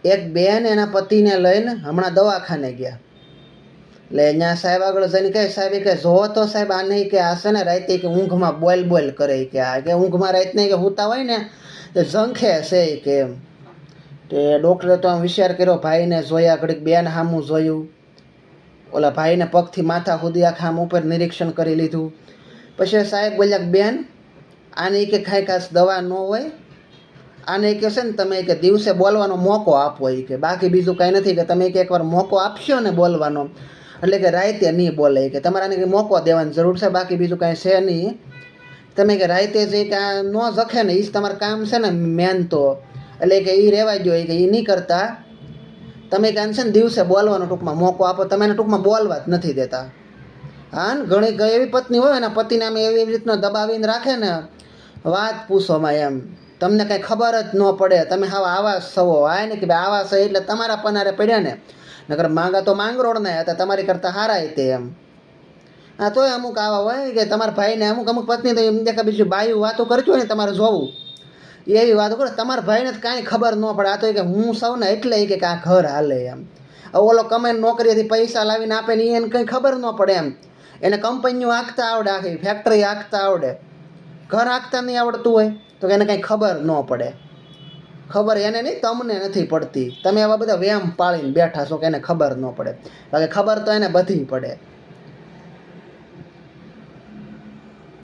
એક બેન એના પતિને લઈને હમણાં દવાખાને ગયા. એટલે અહીંયા સાહેબ આગળ જઈને કહે, સાહેબ કે જોવો તો સાહેબ આ નહીં કે આ છે ને રાતે કે ઊંઘમાં બોલ કરે કે આ કે ઊંઘમાં રાત નહીં કે સૂતા હોય ને તો ઝંખે છે કે એમ. તે ડૉક્ટરે તો આમ વિચાર કર્યો, ભાઈને જોયા, ઘડીક બેન સામું જોયું, ઓલા ભાઈને પગથી માથા સુધી આખા આમ ઉપર નિરીક્ષણ કરી લીધું. પછી સાહેબ બોલ્યા, બેન આને કે ખાઈ ખાસ દવા ન હોય, આને કે છે ને તમે કે દિવસે બોલવાનો મોકો આપો એ કે, બાકી બીજું કાંઈ નથી કે તમે કે એકવાર મોકો આપશો ને બોલવાનો એટલે કે રાતે નહીં બોલે કે, તમારે આને કે મોકો દેવાની જરૂર છે, બાકી બીજું કાંઈ છે નહીં. તમે કે રાતે જે કે આ ન જખે ને એ જ તમારું કામ છે ને મેન તો, એટલે કે એ રહેવા દો કે એ નહીં કરતા, તમે કે છે ને દિવસે બોલવાનો ટૂંકમાં મોકો આપો, તમે એને ટૂંકમાં બોલવા જ નથી દેતા. હા ને ઘણી એવી પત્ની હોય ને પતિને આમ એવી રીતના દબાવીને રાખે ને વાત પૂછોમાં એમ, તમને કાંઈ ખબર જ ન પડે, તમે હાવ આવા સવો આય ને કે ભાઈ આવા છે એટલે તમારા પનારે પડ્યા ને, નકર માંગા તો માંગરોળના હતા, તમારી કરતાં હારા તે એમ. હા તોય અમુક આવા હોય કે તમારા ભાઈને અમુક પત્ની તો એમ દેખા બીજું બાયું વાતો કરજો ને તમારે જોવું એવી વાતો કરો, તમારા ભાઈને તો કાંઈ ખબર ન પડે. આ તો કે હું સૌ ને એટલે કે આ ઘર હાલે એમ. ઓલો કમાઈને નોકરીથી પૈસા લાવીને આપે ને એને કંઈ ખબર ન પડે એમ. એને કંપનીઓ આંકતા આવડે, આખી ફેક્ટરી આંકતા આવડે, ઘર આંકતા નહીં આવડતું હોય તો એને કાંઈ ખબર ન પડે. ખબર એને નહીં, તમને નથી પડતી, તમે આવા બધા વ્યાયામ પાળીને બેઠા છો કે એને ખબર ન પડે, બાકી ખબર તો એને બધી પડે.